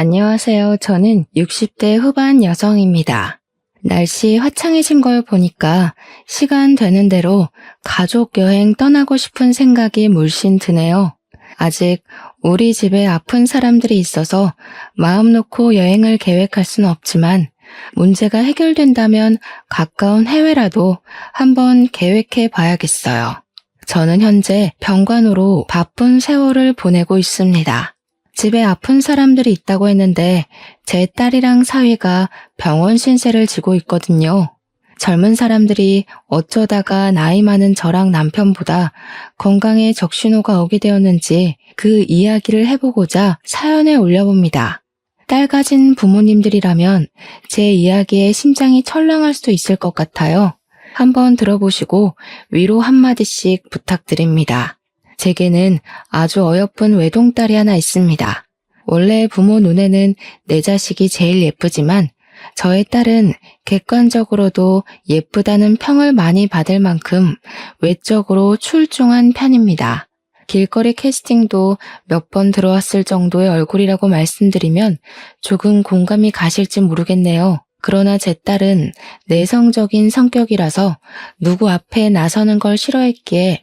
안녕하세요. 저는 60대 후반 여성입니다. 날씨 화창해진 걸 보니까 시간 되는 대로 가족 여행 떠나고 싶은 생각이 물씬 드네요. 아직 우리 집에 아픈 사람들이 있어서 마음 놓고 여행을 계획할 수는 없지만 문제가 해결된다면 가까운 해외라도 한번 계획해 봐야겠어요. 저는 현재 병간호로 바쁜 세월을 보내고 있습니다. 집에 아픈 사람들이 있다고 했는데 제 딸이랑 사위가 병원 신세를 지고 있거든요. 젊은 사람들이 어쩌다가 나이 많은 저랑 남편보다 건강에 적신호가 오게 되었는지 그 이야기를 해보고자 사연에 올려봅니다. 딸 가진 부모님들이라면 제 이야기에 심장이 철렁할 수도 있을 것 같아요. 한번 들어보시고 위로 한마디씩 부탁드립니다. 제게는 아주 어여쁜 외동딸이 하나 있습니다. 원래 부모 눈에는 내 자식이 제일 예쁘지만 저의 딸은 객관적으로도 예쁘다는 평을 많이 받을 만큼 외적으로 출중한 편입니다. 길거리 캐스팅도 몇 번 들어왔을 정도의 얼굴이라고 말씀드리면 조금 공감이 가실지 모르겠네요. 그러나 제 딸은 내성적인 성격이라서 누구 앞에 나서는 걸 싫어했기에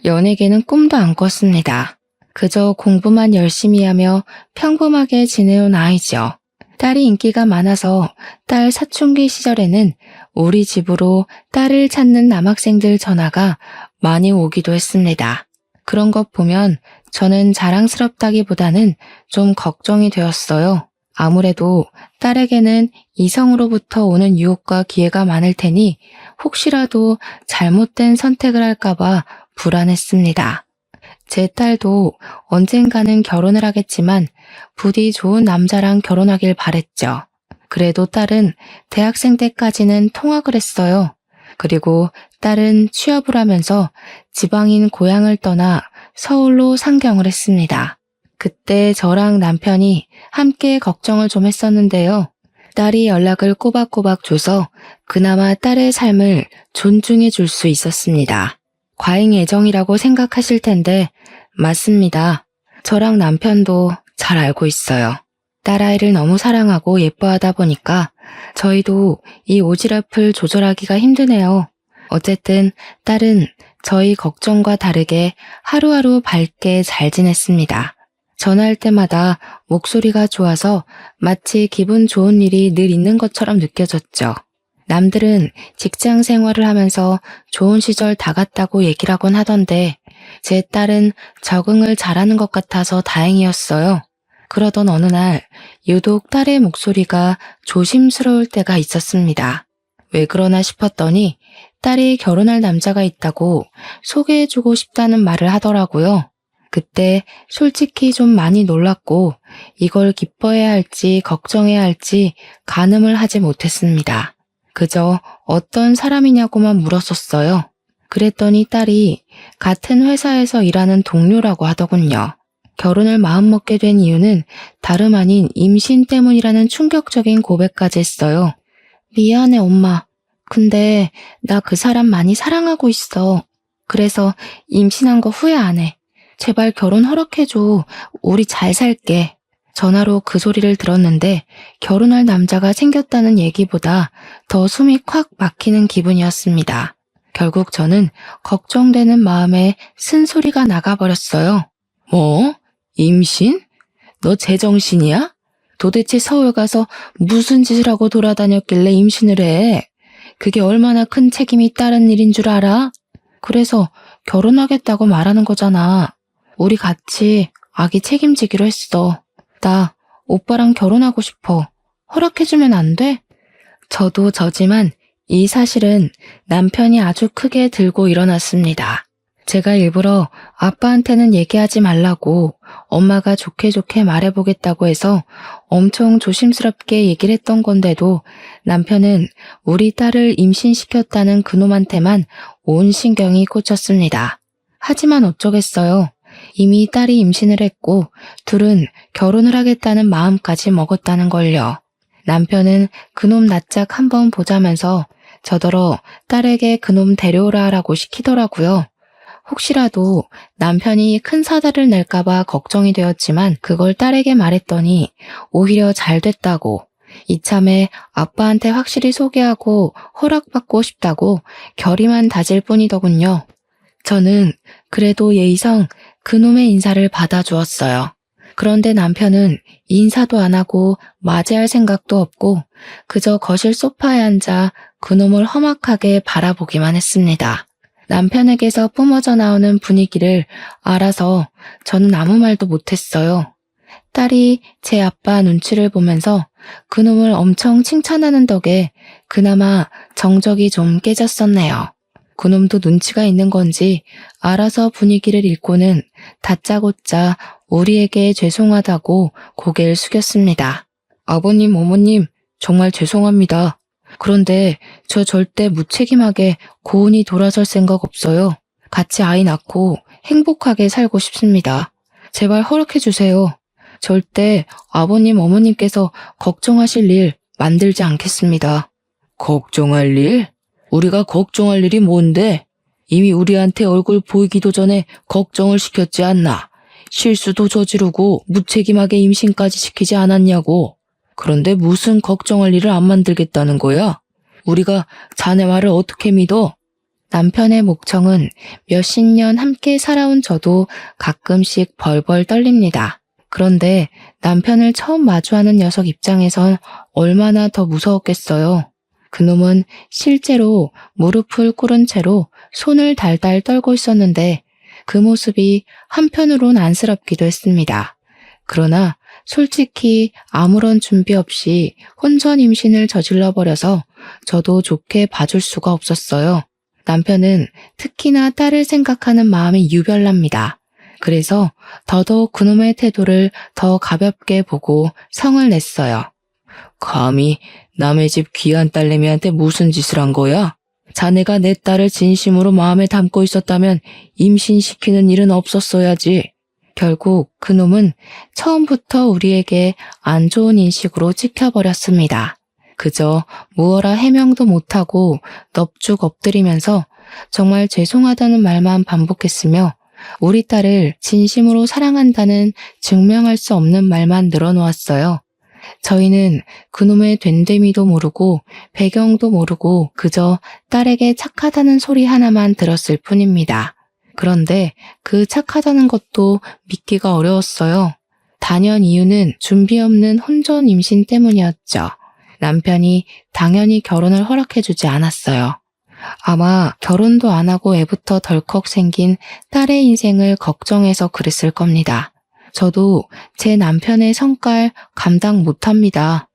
연예계는 꿈도 안 꿨습니다. 그저 공부만 열심히 하며 평범하게 지내온 아이죠. 딸이 인기가 많아서 딸 사춘기 시절에는 우리 집으로 딸을 찾는 남학생들 전화가 많이 오기도 했습니다. 그런 것 보면 저는 자랑스럽다기보다는 좀 걱정이 되었어요. 아무래도 딸에게는 이성으로부터 오는 유혹과 기회가 많을 테니 혹시라도 잘못된 선택을 할까봐 불안했습니다. 제 딸도 언젠가는 결혼을 하겠지만 부디 좋은 남자랑 결혼하길 바랬죠. 그래도 딸은 대학생 때까지는 통학을 했어요. 그리고 딸은 취업을 하면서 지방인 고향을 떠나 서울로 상경을 했습니다. 그때 저랑 남편이 함께 걱정을 좀 했었는데요. 딸이 연락을 꼬박꼬박 줘서 그나마 딸의 삶을 존중해 줄 수 있었습니다. 과잉 애정이라고 생각하실 텐데 맞습니다. 저랑 남편도 잘 알고 있어요. 딸아이를 너무 사랑하고 예뻐하다 보니까 저희도 이 오지랖을 조절하기가 힘드네요. 어쨌든 딸은 저희 걱정과 다르게 하루하루 밝게 잘 지냈습니다. 전화할 때마다 목소리가 좋아서 마치 기분 좋은 일이 늘 있는 것처럼 느껴졌죠. 남들은 직장 생활을 하면서 좋은 시절 다 갔다고 얘기를 하곤 하던데 제 딸은 적응을 잘하는 것 같아서 다행이었어요. 그러던 어느 날 유독 딸의 목소리가 조심스러울 때가 있었습니다. 왜 그러나 싶었더니 딸이 결혼할 남자가 있다고 소개해주고 싶다는 말을 하더라고요. 그때 솔직히 좀 많이 놀랐고 이걸 기뻐해야 할지 걱정해야 할지 가늠을 하지 못했습니다. 그저 어떤 사람이냐고만 물었었어요. 그랬더니 딸이 같은 회사에서 일하는 동료라고 하더군요. 결혼을 마음먹게 된 이유는 다름 아닌 임신 때문이라는 충격적인 고백까지 했어요. 미안해 엄마. 근데 나 그 사람 많이 사랑하고 있어. 그래서 임신한 거 후회 안 해. 제발 결혼 허락해줘. 우리 잘 살게. 전화로 그 소리를 들었는데 결혼할 남자가 생겼다는 얘기보다 더 숨이 콱 막히는 기분이었습니다. 결국 저는 걱정되는 마음에 쓴소리가 나가버렸어요. 뭐? 임신? 너 제정신이야? 도대체 서울 가서 무슨 짓을 하고 돌아다녔길래 임신을 해? 그게 얼마나 큰 책임이 따른 일인 줄 알아? 그래서 결혼하겠다고 말하는 거잖아. 우리 같이 아기 책임지기로 했어. 나 오빠랑 결혼하고 싶어. 허락해주면 안 돼? 저도 저지만 이 사실은 남편이 아주 크게 들고 일어났습니다. 제가 일부러 아빠한테는 얘기하지 말라고 엄마가 좋게 좋게 말해보겠다고 해서 엄청 조심스럽게 얘기를 했던 건데도 남편은 우리 딸을 임신시켰다는 그놈한테만 온 신경이 꽂혔습니다. 하지만 어쩌겠어요. 이미 딸이 임신을 했고 둘은 결혼을 하겠다는 마음까지 먹었다는 걸요. 남편은 그놈 낯짝 한번 보자면서 저더러 딸에게 그놈 데려오라 하라고 시키더라고요. 혹시라도 남편이 큰 사달을 낼까봐 걱정이 되었지만 그걸 딸에게 말했더니 오히려 잘 됐다고, 이참에 아빠한테 확실히 소개하고 허락받고 싶다고 결의만 다질 뿐이더군요. 저는 그래도 예의상 그놈의 인사를 받아주었어요. 그런데 남편은 인사도 안 하고 맞이할 생각도 없고 그저 거실 소파에 앉아 그놈을 험악하게 바라보기만 했습니다. 남편에게서 뿜어져 나오는 분위기를 알아서 저는 아무 말도 못했어요. 딸이 제 아빠 눈치를 보면서 그놈을 엄청 칭찬하는 덕에 그나마 정적이 좀 깨졌었네요. 그놈도 눈치가 있는 건지 알아서 분위기를 읽고는 다짜고짜 우리에게 죄송하다고 고개를 숙였습니다. 아버님, 어머님, 정말 죄송합니다. 그런데 저 절대 무책임하게 고은이 돌아설 생각 없어요. 같이 아이 낳고 행복하게 살고 싶습니다. 제발 허락해 주세요. 절대 아버님, 어머님께서 걱정하실 일 만들지 않겠습니다. 걱정할 일? 우리가 걱정할 일이 뭔데? 이미 우리한테 얼굴 보이기도 전에 걱정을 시켰지 않나? 실수도 저지르고 무책임하게 임신까지 시키지 않았냐고. 그런데 무슨 걱정할 일을 안 만들겠다는 거야? 우리가 자네 말을 어떻게 믿어? 남편의 목청은 몇십 년 함께 살아온 저도 가끔씩 벌벌 떨립니다. 그런데 남편을 처음 마주하는 녀석 입장에선 얼마나 더 무서웠겠어요. 그놈은 실제로 무릎을 꿇은 채로 손을 달달 떨고 있었는데 그 모습이 한편으론 안쓰럽기도 했습니다. 그러나 솔직히 아무런 준비 없이 혼전 임신을 저질러 버려서 저도 좋게 봐줄 수가 없었어요. 남편은 특히나 딸을 생각하는 마음이 유별납니다. 그래서 더더욱 그놈의 태도를 더 가볍게 보고 성을 냈어요. 감히 남의 집 귀한 딸내미한테 무슨 짓을 한 거야? 자네가 내 딸을 진심으로 마음에 담고 있었다면 임신시키는 일은 없었어야지. 결국 그놈은 처음부터 우리에게 안 좋은 인식으로 찍혀버렸습니다. 그저 무어라 해명도 못하고 넙죽 엎드리면서 정말 죄송하다는 말만 반복했으며 우리 딸을 진심으로 사랑한다는 증명할 수 없는 말만 늘어놓았어요. 저희는 그놈의 된데미도 모르고 배경도 모르고 그저 딸에게 착하다는 소리 하나만 들었을 뿐입니다. 그런데 그 착하다는 것도 믿기가 어려웠어요. 단연 이유는 준비 없는 혼전 임신 때문이었죠. 남편이 당연히 결혼을 허락해주지 않았어요. 아마 결혼도 안 하고 애부터 덜컥 생긴 딸의 인생을 걱정해서 그랬을 겁니다. 저도 제 남편의 성깔 감당 못합니다.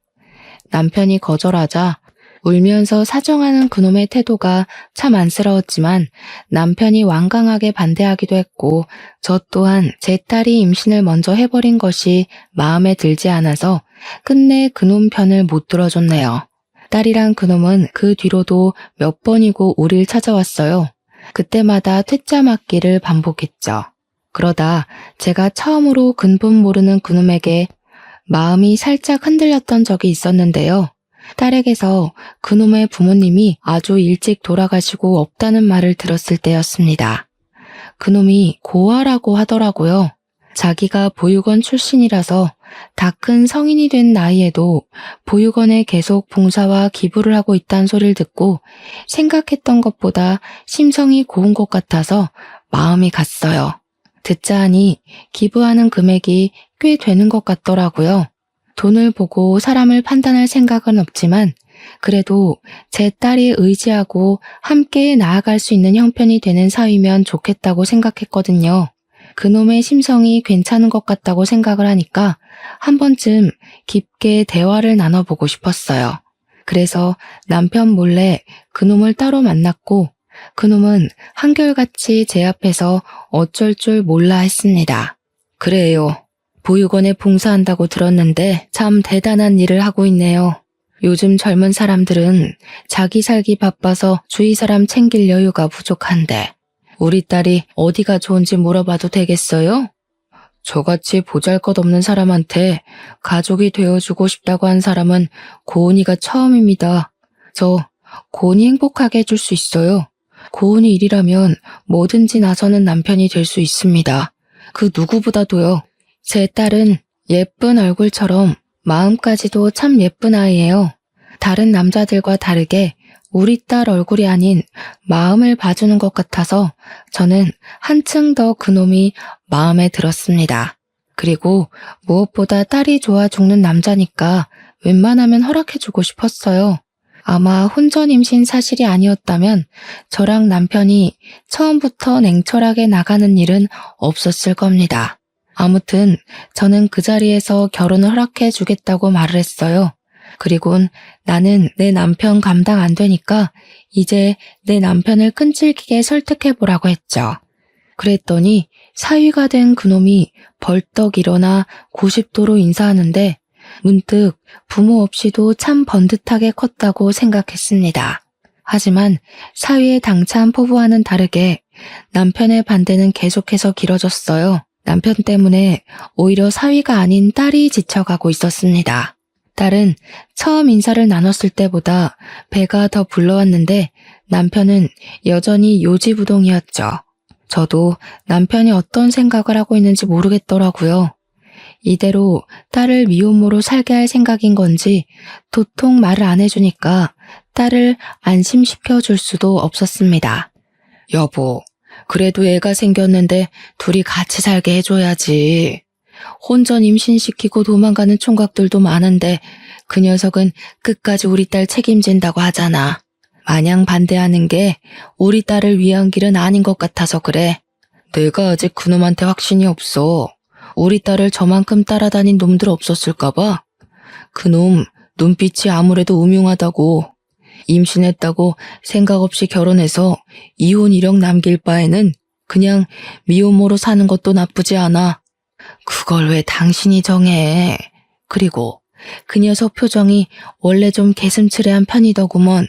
남편이 거절하자 울면서 사정하는 그놈의 태도가 참 안쓰러웠지만 남편이 완강하게 반대하기도 했고 저 또한 제 딸이 임신을 먼저 해버린 것이 마음에 들지 않아서 끝내 그놈 편을 못 들어줬네요. 딸이랑 그놈은 그 뒤로도 몇 번이고 우릴 찾아왔어요. 그때마다 퇴짜 맞기를 반복했죠. 그러다 제가 처음으로 근본 모르는 그놈에게 마음이 살짝 흔들렸던 적이 있었는데요. 딸에게서 그놈의 부모님이 아주 일찍 돌아가시고 없다는 말을 들었을 때였습니다. 그놈이 고아라고 하더라고요. 자기가 보육원 출신이라서 다 큰 성인이 된 나이에도 보육원에 계속 봉사와 기부를 하고 있다는 소리를 듣고 생각했던 것보다 심성이 고운 것 같아서 마음이 갔어요. 듣자 하니 기부하는 금액이 꽤 되는 것 같더라고요. 돈을 보고 사람을 판단할 생각은 없지만 그래도 제 딸이 의지하고 함께 나아갈 수 있는 형편이 되는 사위면 좋겠다고 생각했거든요. 그놈의 심성이 괜찮은 것 같다고 생각을 하니까 한 번쯤 깊게 대화를 나눠보고 싶었어요. 그래서 남편 몰래 그놈을 따로 만났고 그놈은 한결같이 제 앞에서 어쩔 줄 몰라 했습니다. 그래요. 보육원에 봉사한다고 들었는데 참 대단한 일을 하고 있네요. 요즘 젊은 사람들은 자기 살기 바빠서 주위 사람 챙길 여유가 부족한데 우리 딸이 어디가 좋은지 물어봐도 되겠어요? 저같이 보잘것없는 사람한테 가족이 되어주고 싶다고 한 사람은 고은이가 처음입니다. 저 고은이 행복하게 해줄 수 있어요. 고은이 일이라면 뭐든지 나서는 남편이 될 수 있습니다. 그 누구보다도요. 제 딸은 예쁜 얼굴처럼 마음까지도 참 예쁜 아이예요. 다른 남자들과 다르게 우리 딸 얼굴이 아닌 마음을 봐주는 것 같아서 저는 한층 더 그놈이 마음에 들었습니다. 그리고 무엇보다 딸이 좋아 죽는 남자니까 웬만하면 허락해주고 싶었어요. 아마 혼전 임신 사실이 아니었다면 저랑 남편이 처음부터 냉철하게 나가는 일은 없었을 겁니다. 아무튼 저는 그 자리에서 결혼을 허락해 주겠다고 말을 했어요. 그리곤 나는 내 남편 감당 안 되니까 이제 내 남편을 끈질기게 설득해 보라고 했죠. 그랬더니 사위가 된 그놈이 벌떡 일어나 90도로 인사하는데 문득 부모 없이도 참 번듯하게 컸다고 생각했습니다. 하지만 사위의 당찬 포부와는 다르게 남편의 반대는 계속해서 길어졌어요. 남편 때문에 오히려 사위가 아닌 딸이 지쳐가고 있었습니다. 딸은 처음 인사를 나눴을 때보다 배가 더 불러왔는데 남편은 여전히 요지부동이었죠. 저도 남편이 어떤 생각을 하고 있는지 모르겠더라고요. 이대로 딸을 미혼모로 살게 할 생각인 건지 도통 말을 안 해주니까 딸을 안심시켜 줄 수도 없었습니다. 여보, 그래도 애가 생겼는데 둘이 같이 살게 해줘야지. 혼전 임신시키고 도망가는 총각들도 많은데 그 녀석은 끝까지 우리 딸 책임진다고 하잖아. 마냥 반대하는 게 우리 딸을 위한 길은 아닌 것 같아서 그래. 내가 아직 그놈한테 확신이 없어. 우리 딸을 저만큼 따라다닌 놈들 없었을까 봐. 그놈 눈빛이 아무래도 음흉하다고. 임신했다고 생각 없이 결혼해서 이혼 이력 남길 바에는 그냥 미혼모로 사는 것도 나쁘지 않아. 그걸 왜 당신이 정해. 그리고 그 녀석 표정이 원래 좀 개슴츠레한 편이더구먼.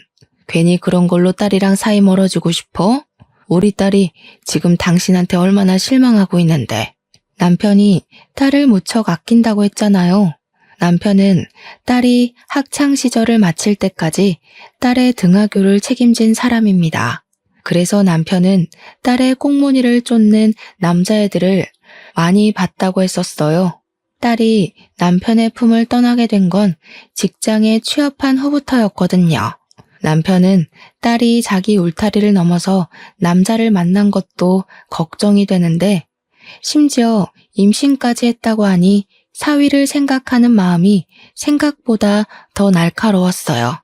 괜히 그런 걸로 딸이랑 사이 멀어지고 싶어? 우리 딸이 지금 당신한테 얼마나 실망하고 있는데. 남편이 딸을 무척 아낀다고 했잖아요. 남편은 딸이 학창 시절을 마칠 때까지 딸의 등하교를 책임진 사람입니다. 그래서 남편은 딸의 꽁무니를 쫓는 남자애들을 많이 봤다고 했었어요. 딸이 남편의 품을 떠나게 된 건 직장에 취업한 후부터였거든요. 남편은 딸이 자기 울타리를 넘어서 남자를 만난 것도 걱정이 되는데 심지어 임신까지 했다고 하니 사위를 생각하는 마음이 생각보다 더 날카로웠어요.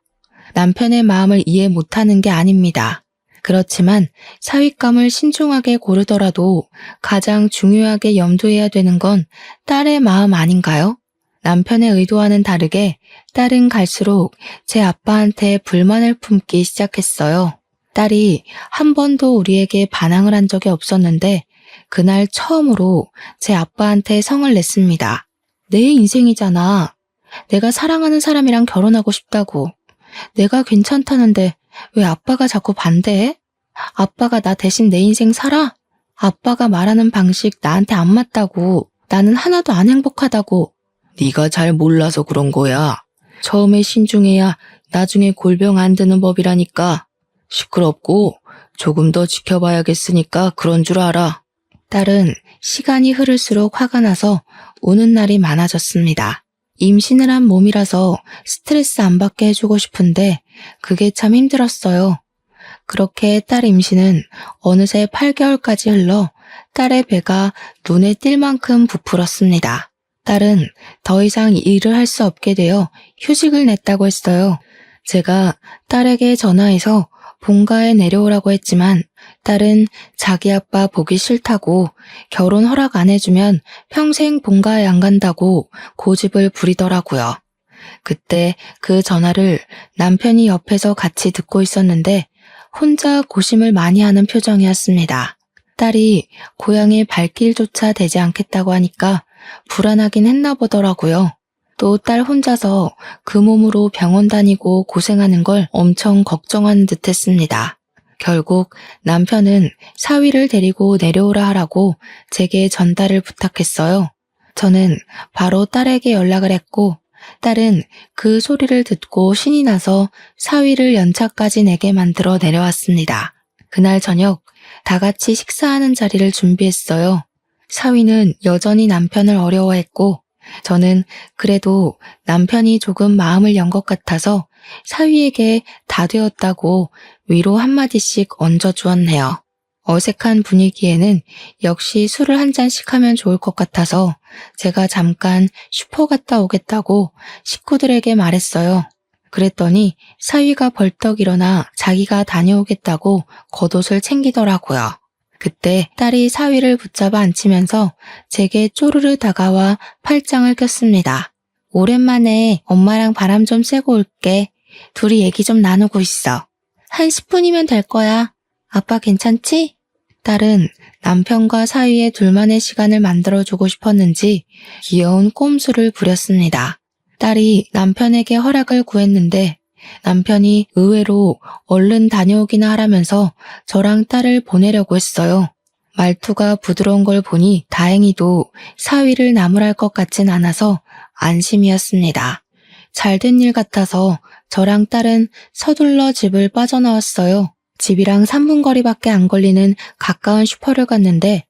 남편의 마음을 이해 못하는 게 아닙니다. 그렇지만 사윗감을 신중하게 고르더라도 가장 중요하게 염두해야 되는 건 딸의 마음 아닌가요? 남편의 의도와는 다르게 딸은 갈수록 제 아빠한테 불만을 품기 시작했어요. 딸이 한 번도 우리에게 반항을 한 적이 없었는데 그날 처음으로 제 아빠한테 성을 냈습니다. 내 인생이잖아. 내가 사랑하는 사람이랑 결혼하고 싶다고. 내가 괜찮다는데 왜 아빠가 자꾸 반대해? 아빠가 나 대신 내 인생 살아? 아빠가 말하는 방식 나한테 안 맞다고. 나는 하나도 안 행복하다고. 네가 잘 몰라서 그런 거야. 처음에 신중해야 나중에 골병 안 드는 법이라니까. 시끄럽고 조금 더 지켜봐야겠으니까 그런 줄 알아. 딸은 시간이 흐를수록 화가 나서 우는 날이 많아졌습니다. 임신을 한 몸이라서 스트레스 안 받게 해주고 싶은데 그게 참 힘들었어요. 그렇게 딸 임신은 어느새 8개월까지 흘러 딸의 배가 눈에 띌 만큼 부풀었습니다. 딸은 더 이상 일을 할 수 없게 되어 휴직을 냈다고 했어요. 제가 딸에게 전화해서 본가에 내려오라고 했지만 딸은 자기 아빠 보기 싫다고 결혼 허락 안 해주면 평생 본가에 안 간다고 고집을 부리더라고요. 그때 그 전화를 남편이 옆에서 같이 듣고 있었는데 혼자 고심을 많이 하는 표정이었습니다. 딸이 고향의 발길조차 되지 않겠다고 하니까 불안하긴 했나 보더라고요. 또 딸 혼자서 그 몸으로 병원 다니고 고생하는 걸 엄청 걱정하는 듯 했습니다. 결국 남편은 사위를 데리고 내려오라 하라고 제게 전달을 부탁했어요. 저는 바로 딸에게 연락을 했고 딸은 그 소리를 듣고 신이 나서 사위를 연차까지 내게 만들어 내려왔습니다. 그날 저녁 다 같이 식사하는 자리를 준비했어요. 사위는 여전히 남편을 어려워했고 저는 그래도 남편이 조금 마음을 연 것 같아서 사위에게 다 되었다고 위로 한마디씩 얹어주었네요. 어색한 분위기에는 역시 술을 한 잔씩 하면 좋을 것 같아서 제가 잠깐 슈퍼 갔다 오겠다고 식구들에게 말했어요. 그랬더니 사위가 벌떡 일어나 자기가 다녀오겠다고 겉옷을 챙기더라고요. 그때 딸이 사위를 붙잡아 앉히면서 제게 쪼르르 다가와 팔짱을 꼈습니다. 오랜만에 엄마랑 바람 좀 쐬고 올게. 둘이 얘기 좀 나누고 있어. 한 10분이면 될 거야. 아빠 괜찮지? 딸은 남편과 사위의 둘만의 시간을 만들어주고 싶었는지 귀여운 꼼수를 부렸습니다. 딸이 남편에게 허락을 구했는데 남편이 의외로 얼른 다녀오기나 하라면서 저랑 딸을 보내려고 했어요. 말투가 부드러운 걸 보니 다행히도 사위를 나무랄 것 같진 않아서 안심이었습니다. 잘된 일 같아서 저랑 딸은 서둘러 집을 빠져나왔어요. 집이랑 3분 거리밖에 안 걸리는 가까운 슈퍼를 갔는데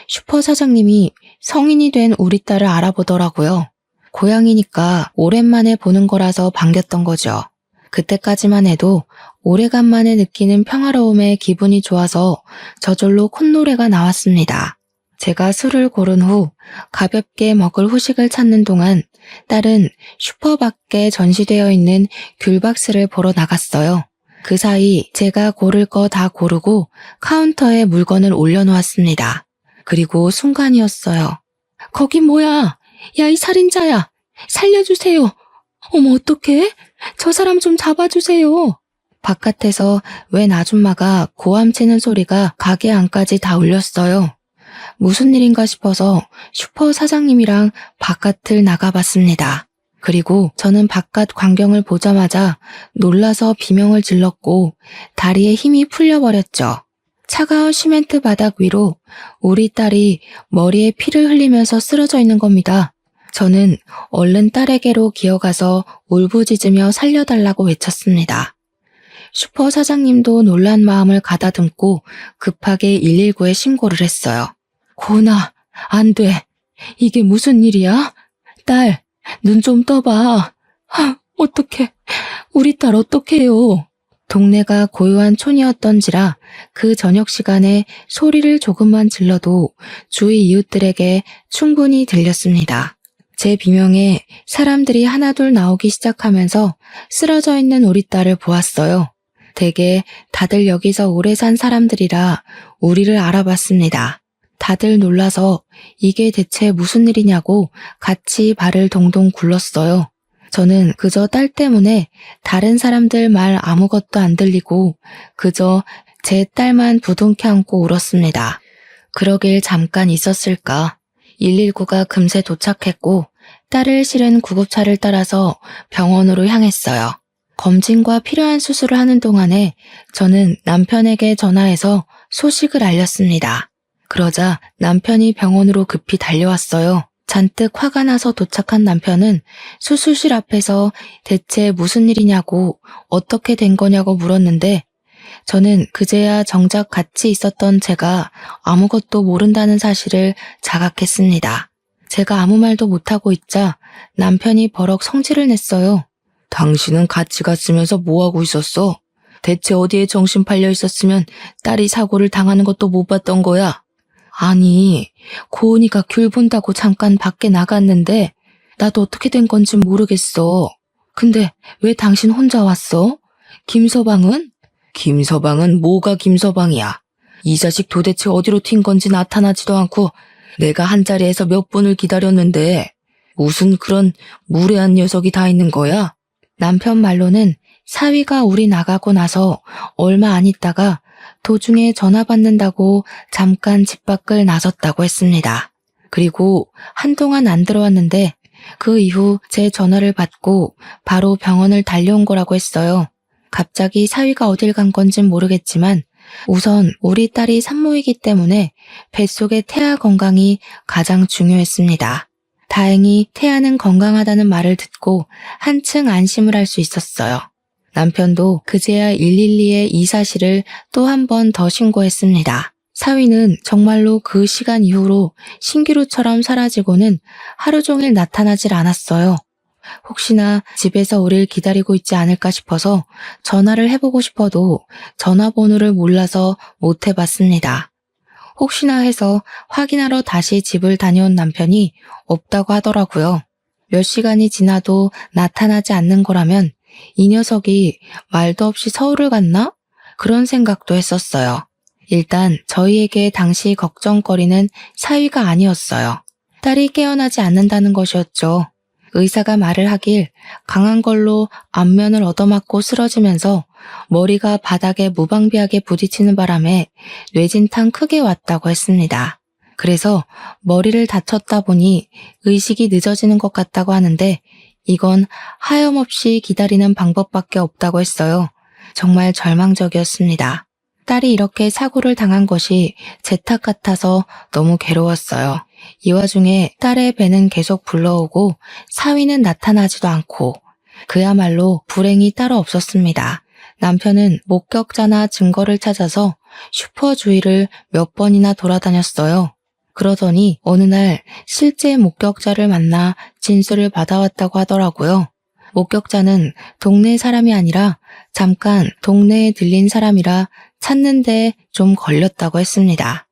슈퍼 사장님이 성인이 된 우리 딸을 알아보더라고요. 고양이니까 오랜만에 보는 거라서 반겼던 거죠. 그때까지만 해도 오래간만에 느끼는 평화로움에 기분이 좋아서 저절로 콧노래가 나왔습니다. 제가 술을 고른 후 가볍게 먹을 후식을 찾는 동안 딸은 슈퍼 밖에 전시되어 있는 귤박스를 보러 나갔어요. 그 사이 제가 고를 거 다 고르고 카운터에 물건을 올려놓았습니다. 그리고 순간이었어요. 거기 뭐야? 야, 이 살인자야! 살려주세요! 어머, 어떡해? 저 사람 좀 잡아주세요! 바깥에서 웬 아줌마가 고함 치는 소리가 가게 안까지 다 울렸어요. 무슨 일인가 싶어서 슈퍼 사장님이랑 바깥을 나가봤습니다. 그리고 저는 바깥 광경을 보자마자 놀라서 비명을 질렀고 다리에 힘이 풀려버렸죠. 차가운 시멘트 바닥 위로 우리 딸이 머리에 피를 흘리면서 쓰러져 있는 겁니다. 저는 얼른 딸에게로 기어가서 울부짖으며 살려달라고 외쳤습니다. 슈퍼 사장님도 놀란 마음을 가다듬고 급하게 119에 신고를 했어요. 고은아, 안 돼. 이게 무슨 일이야? 딸, 눈 좀 떠봐. 어떡해. 우리 딸 어떡해요. 동네가 고요한 촌이었던지라 그 저녁 시간에 소리를 조금만 질러도 주위 이웃들에게 충분히 들렸습니다. 제 비명에 사람들이 하나둘 나오기 시작하면서 쓰러져 있는 우리 딸을 보았어요. 대개 다들 여기서 오래 산 사람들이라 우리를 알아봤습니다. 다들 놀라서 이게 대체 무슨 일이냐고 같이 발을 동동 굴렀어요. 저는 그저 딸 때문에 다른 사람들 말 아무것도 안 들리고 그저 제 딸만 부둥켜 안고 울었습니다. 그러길 잠깐 있었을까. 119가 금세 도착했고 딸을 실은 구급차를 따라서 병원으로 향했어요. 검진과 필요한 수술을 하는 동안에 저는 남편에게 전화해서 소식을 알렸습니다. 그러자 남편이 병원으로 급히 달려왔어요. 잔뜩 화가 나서 도착한 남편은 수술실 앞에서 대체 무슨 일이냐고 어떻게 된 거냐고 물었는데 저는 그제야 정작 같이 있었던 제가 아무것도 모른다는 사실을 자각했습니다. 제가 아무 말도 못하고 있자 남편이 버럭 성질을 냈어요. 당신은 같이 갔으면서 뭐하고 있었어? 대체 어디에 정신 팔려 있었으면 딸이 사고를 당하는 것도 못 봤던 거야? 아니, 고은이가 귤 본다고 잠깐 밖에 나갔는데 나도 어떻게 된 건지 모르겠어. 근데 왜 당신 혼자 왔어? 김서방은? 김서방은 뭐가 김서방이야? 이 자식 도대체 어디로 튄 건지 나타나지도 않고 내가 한자리에서 몇 분을 기다렸는데 무슨 그런 무례한 녀석이 다 있는 거야? 남편 말로는 사위가 우리 나가고 나서 얼마 안 있다가 도중에 전화 받는다고 잠깐 집 밖을 나섰다고 했습니다. 그리고 한동안 안 들어왔는데 그 이후 제 전화를 받고 바로 병원을 달려온 거라고 했어요. 갑자기 사위가 어딜 간 건진 모르겠지만 우선 우리 딸이 산모이기 때문에 뱃속의 태아 건강이 가장 중요했습니다. 다행히 태아는 건강하다는 말을 듣고 한층 안심을 할 수 있었어요. 남편도 그제야 112에 이 사실을 또 한 번 더 신고했습니다. 사위는 정말로 그 시간 이후로 신기루처럼 사라지고는 하루 종일 나타나질 않았어요. 혹시나 집에서 우릴 기다리고 있지 않을까 싶어서 전화를 해보고 싶어도 전화번호를 몰라서 못 해봤습니다. 혹시나 해서 확인하러 다시 집을 다녀온 남편이 없다고 하더라고요. 몇 시간이 지나도 나타나지 않는 거라면 이 녀석이 말도 없이 서울을 갔나? 그런 생각도 했었어요. 일단 저희에게 당시 걱정거리는 사위가 아니었어요. 딸이 깨어나지 않는다는 것이었죠. 의사가 말을 하길 강한 걸로 안면을 얻어맞고 쓰러지면서 머리가 바닥에 무방비하게 부딪히는 바람에 뇌진탕 크게 왔다고 했습니다. 그래서 머리를 다쳤다 보니 의식이 늦어지는 것 같다고 하는데 이건 하염없이 기다리는 방법밖에 없다고 했어요. 정말 절망적이었습니다. 딸이 이렇게 사고를 당한 것이 제 탓 같아서 너무 괴로웠어요. 이 와중에 딸의 배는 계속 불러오고 사위는 나타나지도 않고 그야말로 불행이 따로 없었습니다. 남편은 목격자나 증거를 찾아서 슈퍼 주위를 몇 번이나 돌아다녔어요. 그러더니 어느 날 실제 목격자를 만나 진술을 받아왔다고 하더라고요. 목격자는 동네 사람이 아니라 잠깐 동네에 들린 사람이라 찾는데 좀 걸렸다고 했습니다.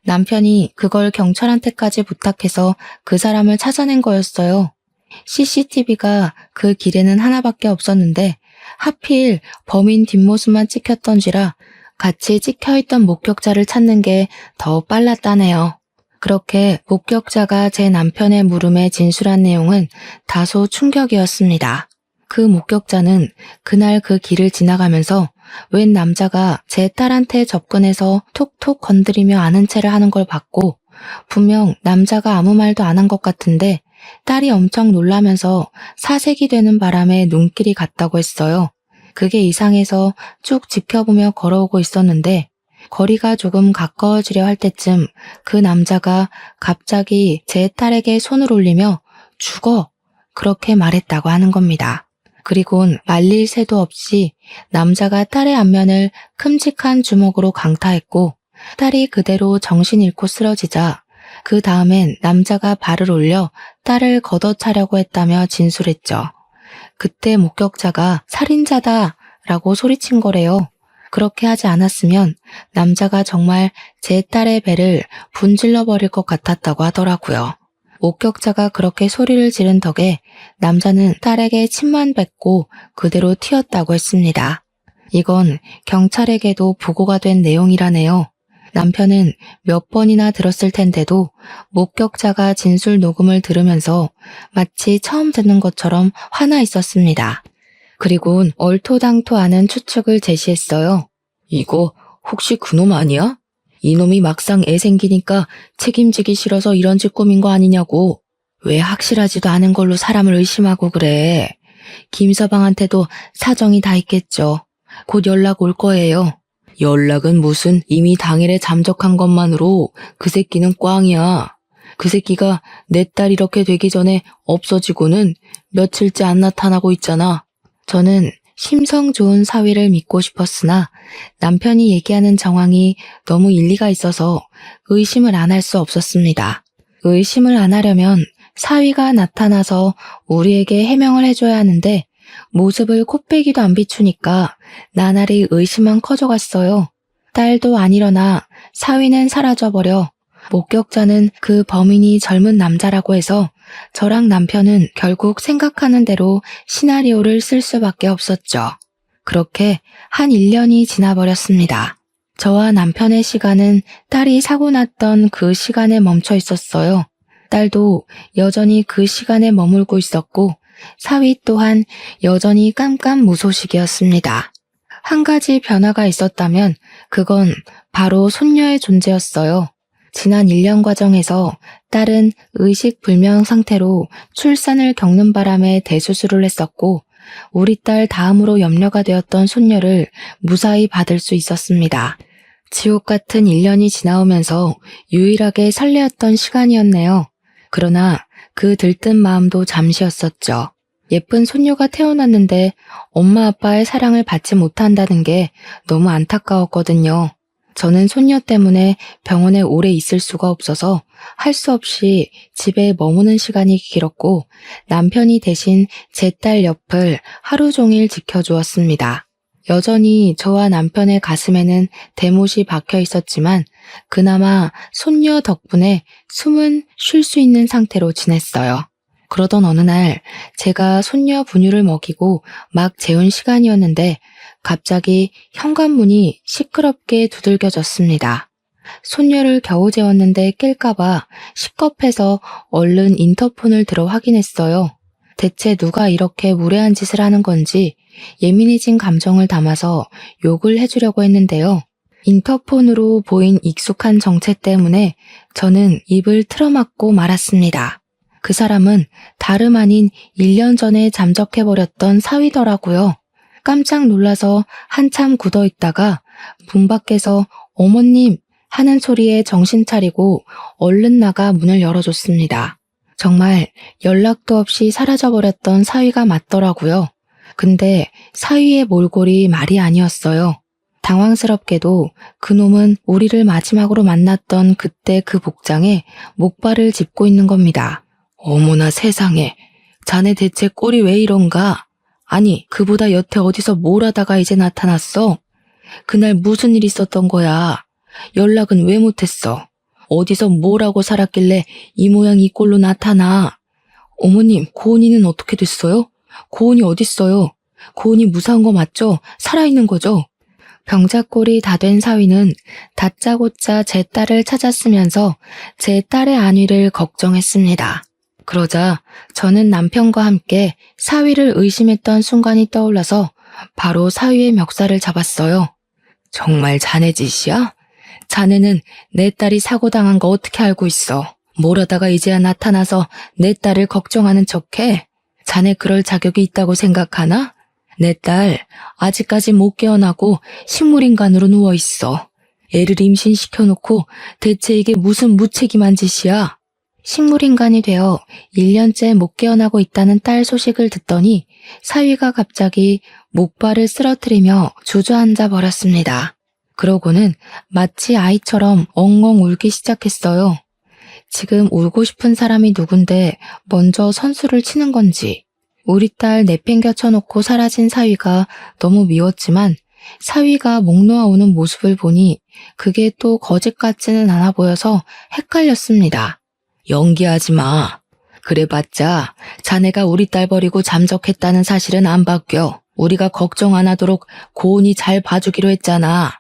남편이 그걸 경찰한테까지 부탁해서 그 사람을 찾아낸 거였어요. CCTV가 그 길에는 하나밖에 없었는데 하필 범인 뒷모습만 찍혔던지라 같이 찍혀있던 목격자를 찾는 게 더 빨랐다네요. 그렇게 목격자가 제 남편의 물음에 진술한 내용은 다소 충격이었습니다. 그 목격자는 그날 그 길을 지나가면서 웬 남자가 제 딸한테 접근해서 톡톡 건드리며 아는 체를 하는 걸 봤고 분명 남자가 아무 말도 안 한 것 같은데 딸이 엄청 놀라면서 사색이 되는 바람에 눈길이 갔다고 했어요. 그게 이상해서 쭉 지켜보며 걸어오고 있었는데 거리가 조금 가까워지려 할 때쯤 그 남자가 갑자기 제 딸에게 손을 올리며 죽어! 그렇게 말했다고 하는 겁니다. 그리곤 말릴 새도 없이 남자가 딸의 안면을 큼직한 주먹으로 강타했고 딸이 그대로 정신 잃고 쓰러지자 그 다음엔 남자가 발을 올려 딸을 걷어차려고 했다며 진술했죠. 그때 목격자가 살인자다 라고 소리친 거래요. 그렇게 하지 않았으면 남자가 정말 제 딸의 배를 분질러 버릴 것 같았다고 하더라고요. 목격자가 그렇게 소리를 지른 덕에 남자는 딸에게 침만 뱉고 그대로 튀었다고 했습니다. 이건 경찰에게도 보고가 된 내용이라네요. 남편은 몇 번이나 들었을 텐데도 목격자가 진술 녹음을 들으면서 마치 처음 듣는 것처럼 화나 있었습니다. 그리곤 얼토당토하는 추측을 제시했어요. 이거 혹시 그놈 아니야? 이놈이 막상 애 생기니까 책임지기 싫어서 이런 짓 꾸민 거 아니냐고. 왜 확실하지도 않은 걸로 사람을 의심하고 그래. 김서방한테도 사정이 다 있겠죠. 곧 연락 올 거예요. 연락은 무슨, 이미 당일에 잠적한 것만으로 그 새끼는 꽝이야. 그 새끼가 내 딸 이렇게 되기 전에 없어지고는 며칠째 안 나타나고 있잖아. 저는 심성 좋은 사위를 믿고 싶었으나 남편이 얘기하는 정황이 너무 일리가 있어서 의심을 안 할 수 없었습니다. 의심을 안 하려면 사위가 나타나서 우리에게 해명을 해줘야 하는데 모습을 코빼기도 안 비추니까 나날이 의심만 커져갔어요. 딸도 안 일어나 사위는 사라져버려 목격자는 그 범인이 젊은 남자라고 해서 저랑 남편은 결국 생각하는 대로 시나리오를 쓸 수밖에 없었죠. 그렇게 한 1년이 지나버렸습니다. 저와 남편의 시간은 딸이 사고 났던 그 시간에 멈춰 있었어요. 딸도 여전히 그 시간에 머물고 있었고 사위 또한 여전히 깜깜무소식이었습니다. 한 가지 변화가 있었다면 그건 바로 손녀의 존재였어요. 지난 1년 과정에서 딸은 의식불명 상태로 출산을 겪는 바람에 대수술을 했었고 우리 딸 다음으로 염려가 되었던 손녀를 무사히 받을 수 있었습니다. 지옥 같은 1년이 지나오면서 유일하게 설레었던 시간이었네요. 그러나 그 들뜬 마음도 잠시였었죠. 예쁜 손녀가 태어났는데 엄마 아빠의 사랑을 받지 못한다는 게 너무 안타까웠거든요. 저는 손녀 때문에 병원에 오래 있을 수가 없어서 할 수 없이 집에 머무는 시간이 길었고 남편이 대신 제 딸 옆을 하루 종일 지켜주었습니다. 여전히 저와 남편의 가슴에는 대못이 박혀 있었지만 그나마 손녀 덕분에 숨은 쉴 수 있는 상태로 지냈어요. 그러던 어느 날 제가 손녀 분유를 먹이고 막 재운 시간이었는데 갑자기 현관문이 시끄럽게 두들겨졌습니다. 손녀를 겨우 재웠는데 깰까봐 식겁해서 얼른 인터폰을 들어 확인했어요. 대체 누가 이렇게 무례한 짓을 하는 건지 예민해진 감정을 담아서 욕을 해주려고 했는데요. 인터폰으로 보인 익숙한 정체 때문에 저는 입을 틀어막고 말았습니다. 그 사람은 다름 아닌 1년 전에 잠적해버렸던 사위더라고요. 깜짝 놀라서 한참 굳어있다가 문 밖에서 어머님 하는 소리에 정신 차리고 얼른 나가 문을 열어줬습니다. 정말 연락도 없이 사라져버렸던 사위가 맞더라고요. 근데 사위의 몰골이 말이 아니었어요. 당황스럽게도 그놈은 우리를 마지막으로 만났던 그때 그 복장에 목발을 짚고 있는 겁니다. 어머나 세상에, 자네 대체 꼴이 왜 이런가? 아니, 그보다 여태 어디서 뭘 하다가 이제 나타났어? 그날 무슨 일 있었던 거야? 연락은 왜 못했어? 어디서 뭘 하고 살았길래 이 모양 이 꼴로 나타나? 어머님, 고은이는 어떻게 됐어요? 고은이 어딨어요? 고은이 무사한 거 맞죠? 살아있는 거죠? 병자꼴이 다 된 사위는 다짜고짜 제 딸을 찾았으면서 제 딸의 안위를 걱정했습니다. 그러자 저는 남편과 함께 사위를 의심했던 순간이 떠올라서 바로 사위의 멱살을 잡았어요. 정말 자네 짓이야? 자네는 내 딸이 사고당한 거 어떻게 알고 있어? 뭘 하다가 이제야 나타나서 내 딸을 걱정하는 척해? 자네 그럴 자격이 있다고 생각하나? 내 딸 아직까지 못 깨어나고 식물인간으로 누워있어. 애를 임신시켜놓고 대체 이게 무슨 무책임한 짓이야? 식물인간이 되어 1년째 못 깨어나고 있다는 딸 소식을 듣더니 사위가 갑자기 목발을 쓰러뜨리며 주저앉아 버렸습니다. 그러고는 마치 아이처럼 엉엉 울기 시작했어요. 지금 울고 싶은 사람이 누군데 먼저 선수를 치는 건지. 우리 딸 내팽겨 쳐놓고 사라진 사위가 너무 미웠지만 사위가 목 놓아 우는 모습을 보니 그게 또 거짓 같지는 않아 보여서 헷갈렸습니다. 연기하지 마. 그래봤자 자네가 우리 딸 버리고 잠적했다는 사실은 안 바뀌어. 우리가 걱정 안 하도록 고은이 잘 봐주기로 했잖아.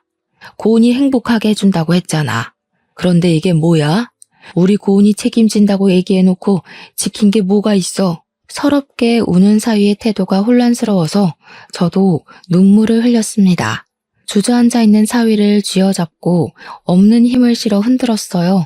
고은이 행복하게 해준다고 했잖아. 그런데 이게 뭐야? 우리 고은이 책임진다고 얘기해놓고 지킨 게 뭐가 있어? 서럽게 우는 사위의 태도가 혼란스러워서 저도 눈물을 흘렸습니다. 주저앉아 있는 사위를 쥐어잡고 없는 힘을 실어 흔들었어요.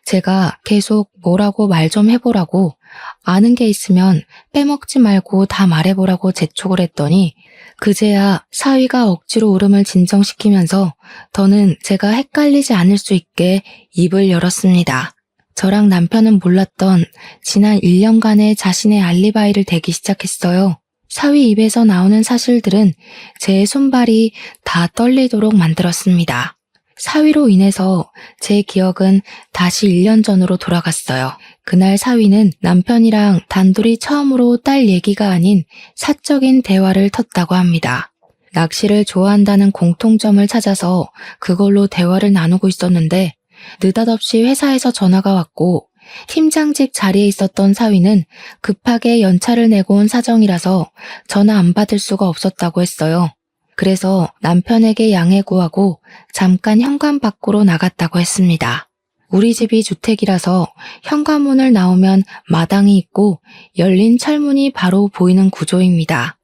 제가 계속 뭐라고 말 좀 해보라고, 아는 게 있으면 빼먹지 말고 다 말해보라고 재촉을 했더니 그제야 사위가 억지로 울음을 진정시키면서 더는 제가 헷갈리지 않을 수 있게 입을 열었습니다. 저랑 남편은 몰랐던 지난 1년간의 자신의 알리바이를 대기 시작했어요. 사위 입에서 나오는 사실들은 제 손발이 다 떨리도록 만들었습니다. 사위로 인해서 제 기억은 다시 1년 전으로 돌아갔어요. 그날 사위는 남편이랑 단둘이 처음으로 딸 얘기가 아닌 사적인 대화를 텄다고 합니다. 낚시를 좋아한다는 공통점을 찾아서 그걸로 대화를 나누고 있었는데 느닷없이 회사에서 전화가 왔고 팀장직 자리에 있었던 사위는 급하게 연차를 내고 온 사정이라서 전화 안 받을 수가 없었다고 했어요. 그래서 남편에게 양해 구하고 잠깐 현관 밖으로 나갔다고 했습니다. 우리 집이 주택이라서 현관문을 나오면 마당이 있고 열린 철문이 바로 보이는 구조입니다.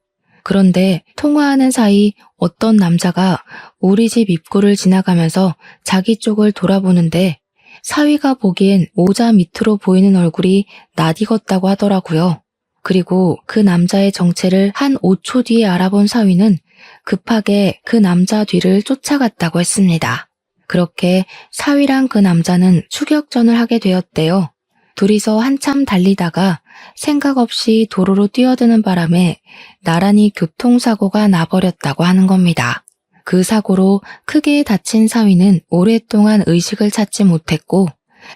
그런데 통화하는 사이 어떤 남자가 우리 집 입구를 지나가면서 자기 쪽을 돌아보는데 사위가 보기엔 모자 밑으로 보이는 얼굴이 낯익었다고 하더라고요. 그리고 그 남자의 정체를 한 5초 뒤에 알아본 사위는 급하게 그 남자 뒤를 쫓아갔다고 했습니다. 그렇게 사위랑 그 남자는 추격전을 하게 되었대요. 둘이서 한참 달리다가 생각 없이 도로로 뛰어드는 바람에 나란히 교통사고가 나버렸다고 하는 겁니다. 그 사고로 크게 다친 사위는 오랫동안 의식을 찾지 못했고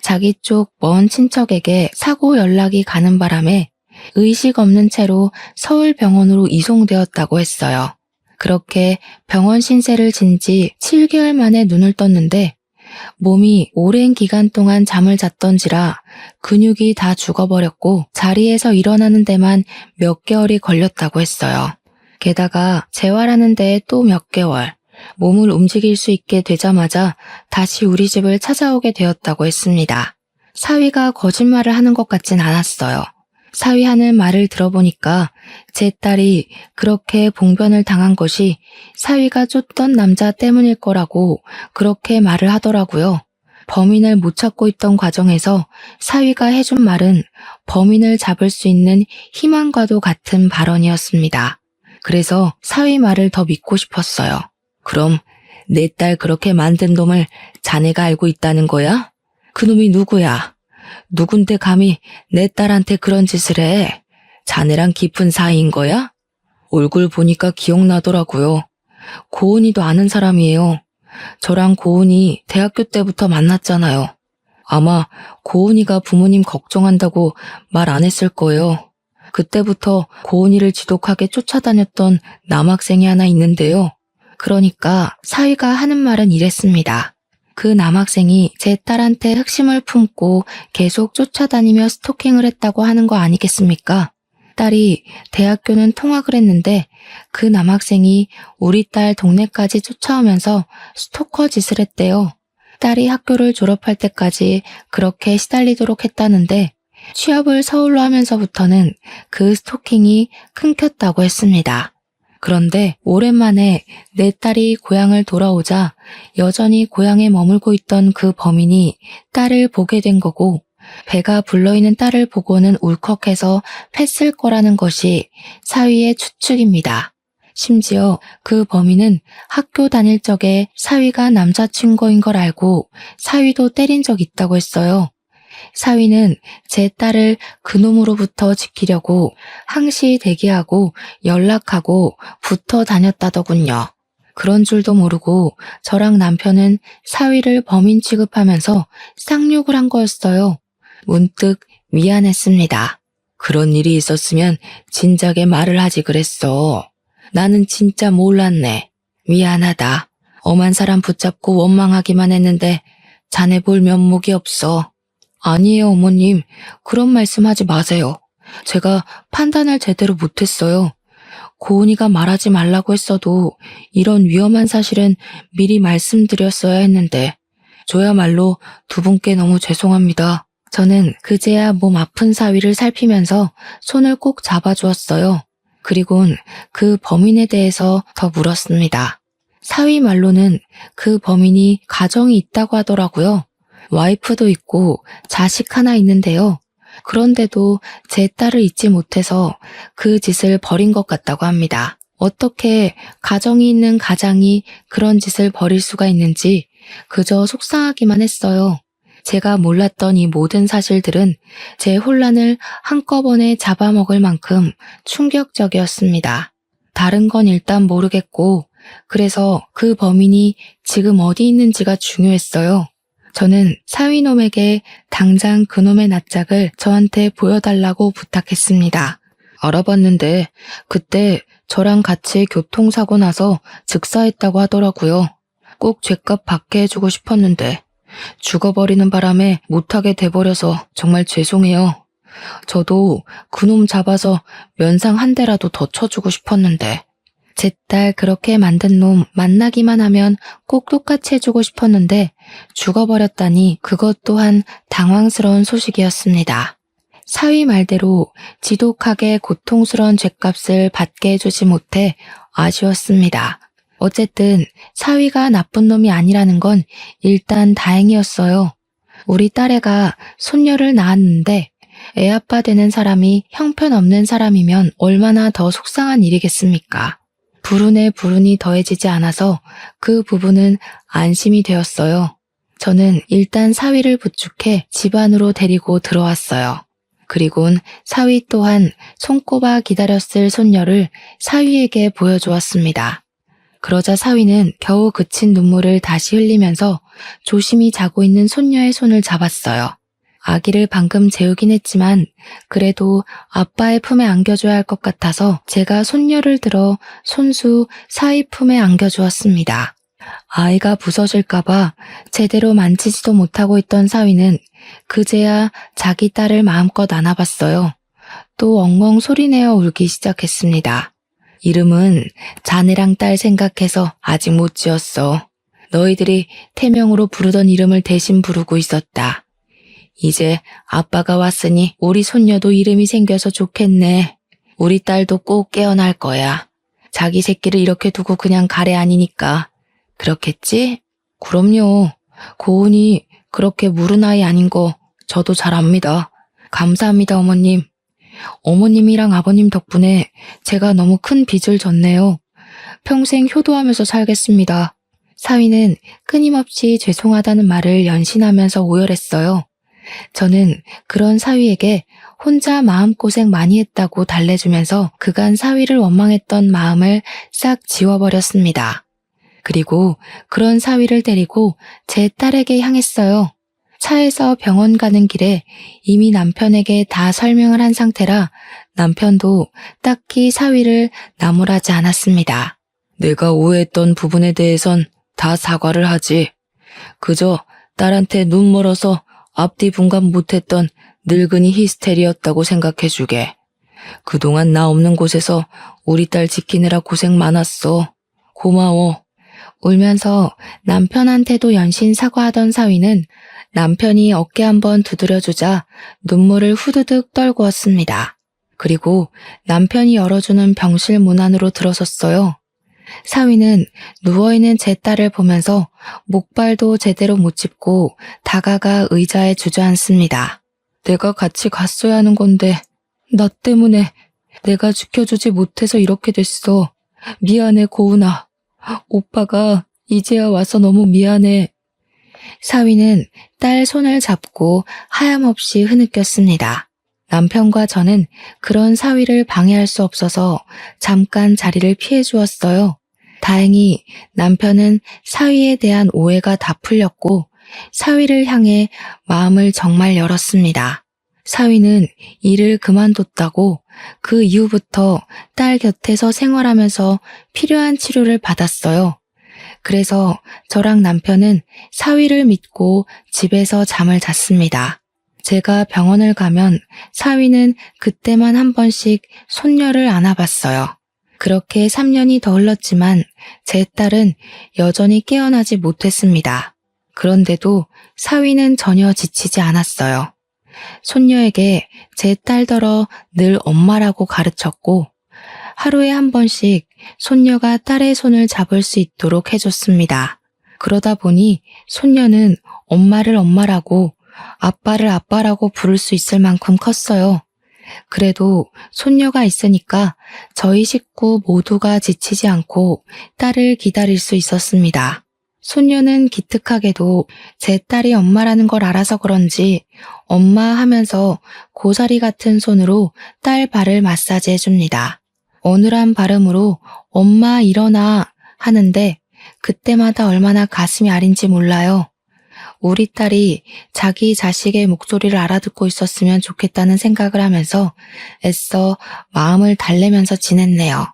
자기 쪽 먼 친척에게 사고 연락이 가는 바람에 의식 없는 채로 서울병원으로 이송되었다고 했어요. 그렇게 병원 신세를 진 지 7개월 만에 눈을 떴는데 몸이 오랜 기간 동안 잠을 잤던지라 근육이 다 죽어버렸고 자리에서 일어나는 데만 몇 개월이 걸렸다고 했어요. 게다가 재활하는 데에 또 몇 개월, 몸을 움직일 수 있게 되자마자 다시 우리 집을 찾아오게 되었다고 했습니다. 사위가 거짓말을 하는 것 같진 않았어요. 사위 하는 말을 들어보니까 제 딸이 그렇게 봉변을 당한 것이 사위가 쫓던 남자 때문일 거라고 그렇게 말을 하더라고요. 범인을 못 찾고 있던 과정에서 사위가 해준 말은 범인을 잡을 수 있는 희망과도 같은 발언이었습니다. 그래서 사위 말을 더 믿고 싶었어요. 그럼 내 딸 그렇게 만든 놈을 자네가 알고 있다는 거야? 그놈이 누구야? 누군데 감히 내 딸한테 그런 짓을 해? 자네랑 깊은 사이인 거야? 얼굴 보니까 기억나더라고요. 고은이도 아는 사람이에요. 저랑 고은이 대학교 때부터 만났잖아요. 아마 고은이가 부모님 걱정한다고 말 안 했을 거예요. 그때부터 고은이를 지독하게 쫓아다녔던 남학생이 하나 있는데요. 그러니까 사위가 하는 말은 이랬습니다. 그 남학생이 제 딸한테 흑심을 품고 계속 쫓아다니며 스토킹을 했다고 하는 거 아니겠습니까? 딸이 대학교는 통학을 했는데 그 남학생이 우리 딸 동네까지 쫓아오면서 스토커 짓을 했대요. 딸이 학교를 졸업할 때까지 그렇게 시달리도록 했다는데 취업을 서울로 하면서부터는 그 스토킹이 끊겼다고 했습니다. 그런데 오랜만에 내 딸이 고향을 돌아오자 여전히 고향에 머물고 있던 그 범인이 딸을 보게 된 거고 배가 불러있는 딸을 보고는 울컥해서 팼을 거라는 것이 사위의 추측입니다. 심지어 그 범인은 학교 다닐 적에 사위가 남자친구인 걸 알고 사위도 때린 적 있다고 했어요. 사위는 제 딸을 그놈으로부터 지키려고 항시 대기하고 연락하고 붙어 다녔다더군요. 그런 줄도 모르고 저랑 남편은 사위를 범인 취급하면서 쌍욕을 한 거였어요. 문득 미안했습니다. 그런 일이 있었으면 진작에 말을 하지 그랬어. 나는 진짜 몰랐네. 미안하다. 엄한 사람 붙잡고 원망하기만 했는데 자네 볼 면목이 없어. 아니에요, 어머님. 그런 말씀하지 마세요. 제가 판단을 제대로 못했어요. 고은이가 말하지 말라고 했어도 이런 위험한 사실은 미리 말씀드렸어야 했는데 저야말로 두 분께 너무 죄송합니다. 저는 그제야 몸 아픈 사위를 살피면서 손을 꼭 잡아주었어요. 그리곤 그 범인에 대해서 더 물었습니다. 사위 말로는 그 범인이 가정이 있다고 하더라고요. 와이프도 있고 자식 하나 있는데요. 그런데도 제 딸을 잊지 못해서 그 짓을 벌인 것 같다고 합니다. 어떻게 가정이 있는 가장이 그런 짓을 벌일 수가 있는지 그저 속상하기만 했어요. 제가 몰랐던 이 모든 사실들은 제 혼란을 한꺼번에 잡아먹을 만큼 충격적이었습니다. 다른 건 일단 모르겠고 그래서 그 범인이 지금 어디 있는지가 중요했어요. 저는 사위놈에게 당장 그놈의 낯짝을 저한테 보여달라고 부탁했습니다. 알아봤는데 그때 저랑 같이 교통사고 나서 즉사했다고 하더라고요. 꼭 죗값 받게 해주고 싶었는데 죽어버리는 바람에 못하게 돼버려서 정말 죄송해요. 저도 그놈 잡아서 면상 한 대라도 더 쳐주고 싶었는데 제 딸 그렇게 만든 놈 만나기만 하면 꼭 똑같이 해주고 싶었는데 죽어버렸다니 그것 또한 당황스러운 소식이었습니다. 사위 말대로 지독하게 고통스러운 죗값을 받게 해주지 못해 아쉬웠습니다. 어쨌든 사위가 나쁜 놈이 아니라는 건 일단 다행이었어요. 우리 딸애가 손녀를 낳았는데 애아빠 되는 사람이 형편없는 사람이면 얼마나 더 속상한 일이겠습니까? 불운에 불운이 더해지지 않아서 그 부분은 안심이 되었어요. 저는 일단 사위를 부축해 집 안으로 데리고 들어왔어요. 그리곤 사위 또한 손꼽아 기다렸을 손녀를 사위에게 보여주었습니다. 그러자 사위는 겨우 그친 눈물을 다시 흘리면서 조심히 자고 있는 손녀의 손을 잡았어요. 아기를 방금 재우긴 했지만 그래도 아빠의 품에 안겨줘야 할 것 같아서 제가 손녀를 들어 손수 사위 품에 안겨주었습니다. 아이가 부서질까봐 제대로 만지지도 못하고 있던 사위는 그제야 자기 딸을 마음껏 안아봤어요. 또 엉엉 소리내어 울기 시작했습니다. 이름은 자네랑 딸 생각해서 아직 못 지었어. 너희들이 태명으로 부르던 이름을 대신 부르고 있었다. 이제 아빠가 왔으니 우리 손녀도 이름이 생겨서 좋겠네. 우리 딸도 꼭 깨어날 거야. 자기 새끼를 이렇게 두고 그냥 가래 아니니까. 그렇겠지? 그럼요. 고은이 그렇게 무른 아이 아닌 거 저도 잘 압니다. 감사합니다, 어머님. 어머님이랑 아버님 덕분에 제가 너무 큰 빚을 졌네요. 평생 효도하면서 살겠습니다. 사위는 끊임없이 죄송하다는 말을 연신하면서 오열했어요. 저는 그런 사위에게 혼자 마음고생 많이 했다고 달래주면서 그간 사위를 원망했던 마음을 싹 지워버렸습니다. 그리고 그런 사위를 데리고 제 딸에게 향했어요. 차에서 병원 가는 길에 이미 남편에게 다 설명을 한 상태라 남편도 딱히 사위를 나무라지 않았습니다. 내가 오해했던 부분에 대해선 다 사과를 하지. 그저 딸한테 눈 멀어서 앞뒤 분간 못했던 늙은이 히스테리였다고 생각해주게. 그동안 나 없는 곳에서 우리 딸 지키느라 고생 많았어. 고마워. 울면서 남편한테도 연신 사과하던 사위는 남편이 어깨 한번 두드려주자 눈물을 후두둑 떨구었습니다. 그리고 남편이 열어주는 병실 문 안으로 들어섰어요. 사위는 누워있는 제 딸을 보면서 목발도 제대로 못 짚고 다가가 의자에 주저앉습니다. 내가 같이 갔어야 하는 건데 나 때문에 내가 지켜주지 못해서 이렇게 됐어. 미안해, 고은아. 오빠가 이제야 와서 너무 미안해. 사위는 딸 손을 잡고 하염없이 흐느꼈습니다. 남편과 저는 그런 사위를 방해할 수 없어서 잠깐 자리를 피해 주었어요. 다행히 남편은 사위에 대한 오해가 다 풀렸고 사위를 향해 마음을 정말 열었습니다. 사위는 일을 그만뒀다고 그 이후부터 딸 곁에서 생활하면서 필요한 치료를 받았어요. 그래서 저랑 남편은 사위를 믿고 집에서 잠을 잤습니다. 제가 병원을 가면 사위는 그때만 한 번씩 손녀를 안아봤어요. 그렇게 3년이 더 흘렀지만 제 딸은 여전히 깨어나지 못했습니다. 그런데도 사위는 전혀 지치지 않았어요. 손녀에게 제 딸더러 늘 엄마라고 가르쳤고 하루에 한 번씩 손녀가 딸의 손을 잡을 수 있도록 해줬습니다. 그러다 보니 손녀는 엄마를 엄마라고 아빠를 아빠라고 부를 수 있을 만큼 컸어요. 그래도 손녀가 있으니까 저희 식구 모두가 지치지 않고 딸을 기다릴 수 있었습니다. 손녀는 기특하게도 제 딸이 엄마라는 걸 알아서 그런지 엄마 하면서 고사리 같은 손으로 딸 발을 마사지 해줍니다. 어눌한 발음으로 엄마 일어나 하는데 그때마다 얼마나 가슴이 아린지 몰라요. 우리 딸이 자기 자식의 목소리를 알아듣고 있었으면 좋겠다는 생각을 하면서 애써 마음을 달래면서 지냈네요.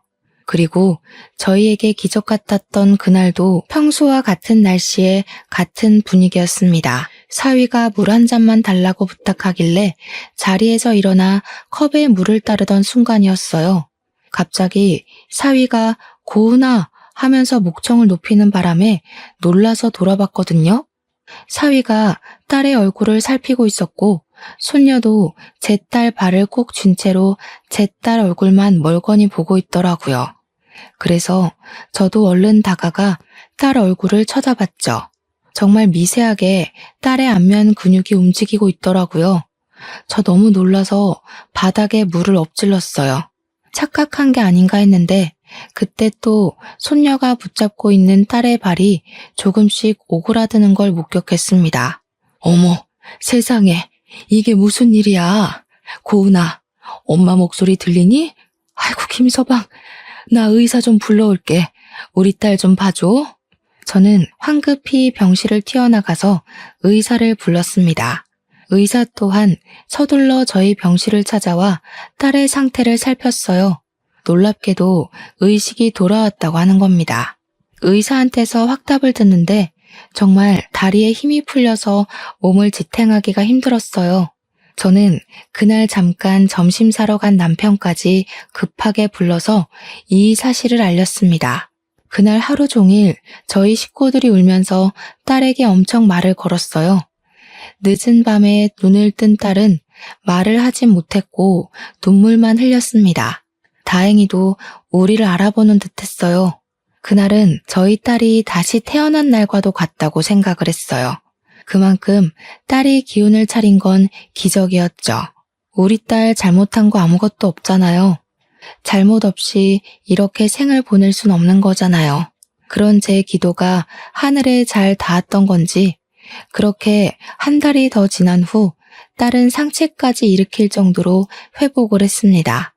그리고 저희에게 기적 같았던 그날도 평소와 같은 날씨에 같은 분위기였습니다. 사위가 물 한 잔만 달라고 부탁하길래 자리에서 일어나 컵에 물을 따르던 순간이었어요. 갑자기 사위가 고은아 하면서 목청을 높이는 바람에 놀라서 돌아봤거든요. 사위가 딸의 얼굴을 살피고 있었고 손녀도 제 딸 발을 꼭 쥔 채로 제 딸 얼굴만 멀거니 보고 있더라고요. 그래서 저도 얼른 다가가 딸 얼굴을 쳐다봤죠. 정말 미세하게 딸의 안면 근육이 움직이고 있더라고요. 저 너무 놀라서 바닥에 물을 엎질렀어요. 착각한 게 아닌가 했는데 그때 또 손녀가 붙잡고 있는 딸의 발이 조금씩 오그라드는 걸 목격했습니다. 어머, 세상에, 이게 무슨 일이야? 고은아, 엄마 목소리 들리니? 아이고, 김서방, 나 의사 좀 불러올게. 우리 딸 좀 봐줘. 저는 황급히 병실을 튀어나가서 의사를 불렀습니다. 의사 또한 서둘러 저희 병실을 찾아와 딸의 상태를 살폈어요. 놀랍게도 의식이 돌아왔다고 하는 겁니다. 의사한테서 확답을 듣는데 정말 다리에 힘이 풀려서 몸을 지탱하기가 힘들었어요. 저는 그날 잠깐 점심 사러 간 남편까지 급하게 불러서 이 사실을 알렸습니다. 그날 하루 종일 저희 식구들이 울면서 딸에게 엄청 말을 걸었어요. 늦은 밤에 눈을 뜬 딸은 말을 하진 못했고 눈물만 흘렸습니다. 다행히도 우리를 알아보는 듯했어요. 그날은 저희 딸이 다시 태어난 날과도 같다고 생각을 했어요. 그만큼 딸이 기운을 차린 건 기적이었죠. 우리 딸 잘못한 거 아무것도 없잖아요. 잘못 없이 이렇게 생을 보낼 순 없는 거잖아요. 그런 제 기도가 하늘에 잘 닿았던 건지 그렇게 한 달이 더 지난 후 딸은 상체까지 일으킬 정도로 회복을 했습니다.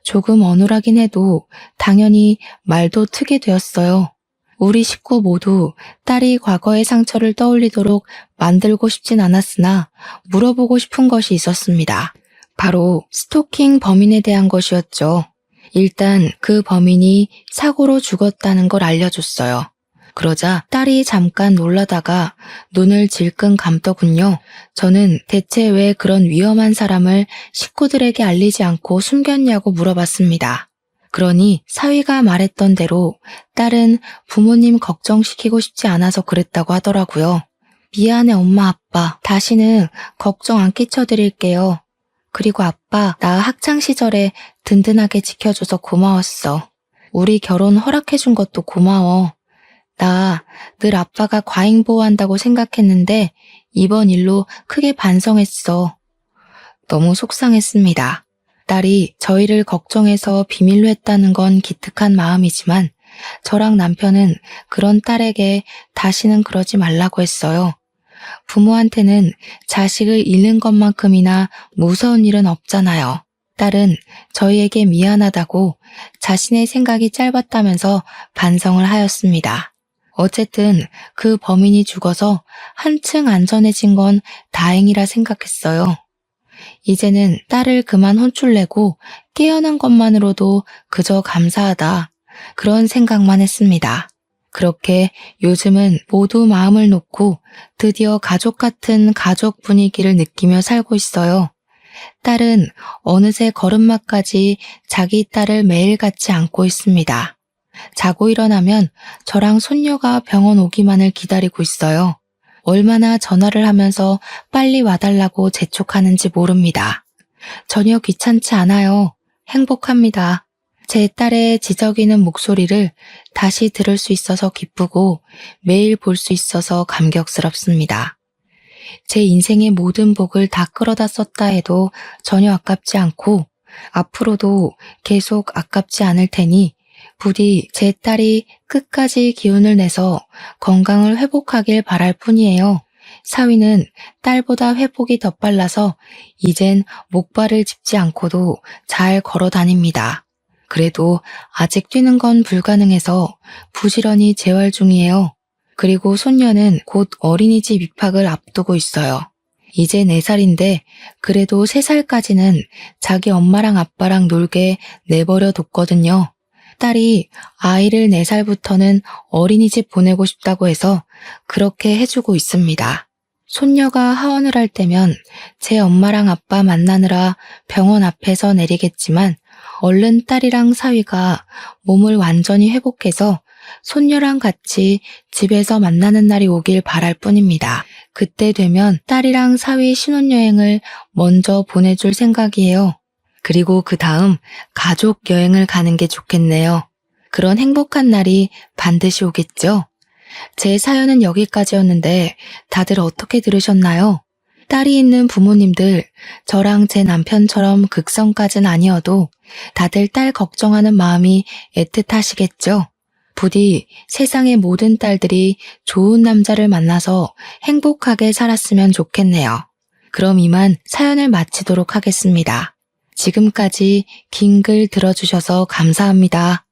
조금 어눌하긴 해도 당연히 말도 트게 되었어요. 우리 식구 모두 딸이 과거의 상처를 떠올리도록 만들고 싶진 않았으나 물어보고 싶은 것이 있었습니다. 바로 스토킹 범인에 대한 것이었죠. 일단 그 범인이 사고로 죽었다는 걸 알려줬어요. 그러자 딸이 잠깐 놀라다가 눈을 질끈 감더군요. 저는 대체 왜 그런 위험한 사람을 식구들에게 알리지 않고 숨겼냐고 물어봤습니다. 그러니 사위가 말했던 대로 딸은 부모님 걱정시키고 싶지 않아서 그랬다고 하더라고요. 미안해 엄마 아빠. 다시는 걱정 안 끼쳐드릴게요. 그리고 아빠, 나 학창시절에 든든하게 지켜줘서 고마웠어. 우리 결혼 허락해준 것도 고마워. 나 늘 아빠가 과잉보호한다고 생각했는데 이번 일로 크게 반성했어. 너무 속상했습니다. 딸이 저희를 걱정해서 비밀로 했다는 건 기특한 마음이지만 저랑 남편은 그런 딸에게 다시는 그러지 말라고 했어요. 부모한테는 자식을 잃는 것만큼이나 무서운 일은 없잖아요. 딸은 저희에게 미안하다고 자신의 생각이 짧았다면서 반성을 하였습니다. 어쨌든 그 범인이 죽어서 한층 안전해진 건 다행이라 생각했어요. 이제는 딸을 그만 혼쭐내고 깨어난 것만으로도 그저 감사하다. 그런 생각만 했습니다. 그렇게 요즘은 모두 마음을 놓고 드디어 가족 같은 가족 분위기를 느끼며 살고 있어요. 딸은 어느새 걸음마까지 자기 딸을 매일같이 안고 있습니다. 자고 일어나면 저랑 손녀가 병원 오기만을 기다리고 있어요. 얼마나 전화를 하면서 빨리 와달라고 재촉하는지 모릅니다. 전혀 귀찮지 않아요. 행복합니다. 제 딸의 지저귀는 목소리를 다시 들을 수 있어서 기쁘고 매일 볼 수 있어서 감격스럽습니다. 제 인생의 모든 복을 다 끌어다 썼다 해도 전혀 아깝지 않고 앞으로도 계속 아깝지 않을 테니 부디 제 딸이 끝까지 기운을 내서 건강을 회복하길 바랄 뿐이에요. 사위는 딸보다 회복이 더 빨라서 이젠 목발을 짚지 않고도 잘 걸어 다닙니다. 그래도 아직 뛰는 건 불가능해서 부지런히 재활 중이에요. 그리고 손녀는 곧 어린이집 입학을 앞두고 있어요. 이제 4살인데 그래도 3살까지는 자기 엄마랑 아빠랑 놀게 내버려 뒀거든요. 딸이 아이를 4살부터는 어린이집 보내고 싶다고 해서 그렇게 해주고 있습니다. 손녀가 하원을 할 때면 제 엄마랑 아빠 만나느라 병원 앞에서 내리겠지만 얼른 딸이랑 사위가 몸을 완전히 회복해서 손녀랑 같이 집에서 만나는 날이 오길 바랄 뿐입니다. 그때 되면 딸이랑 사위 신혼여행을 먼저 보내줄 생각이에요. 그리고 그 다음 가족 여행을 가는 게 좋겠네요. 그런 행복한 날이 반드시 오겠죠? 제 사연은 여기까지였는데 다들 어떻게 들으셨나요? 딸이 있는 부모님들, 저랑 제 남편처럼 극성까진 아니어도 다들 딸 걱정하는 마음이 애틋하시겠죠? 부디 세상의 모든 딸들이 좋은 남자를 만나서 행복하게 살았으면 좋겠네요. 그럼 이만 사연을 마치도록 하겠습니다. 지금까지 긴 글 들어주셔서 감사합니다.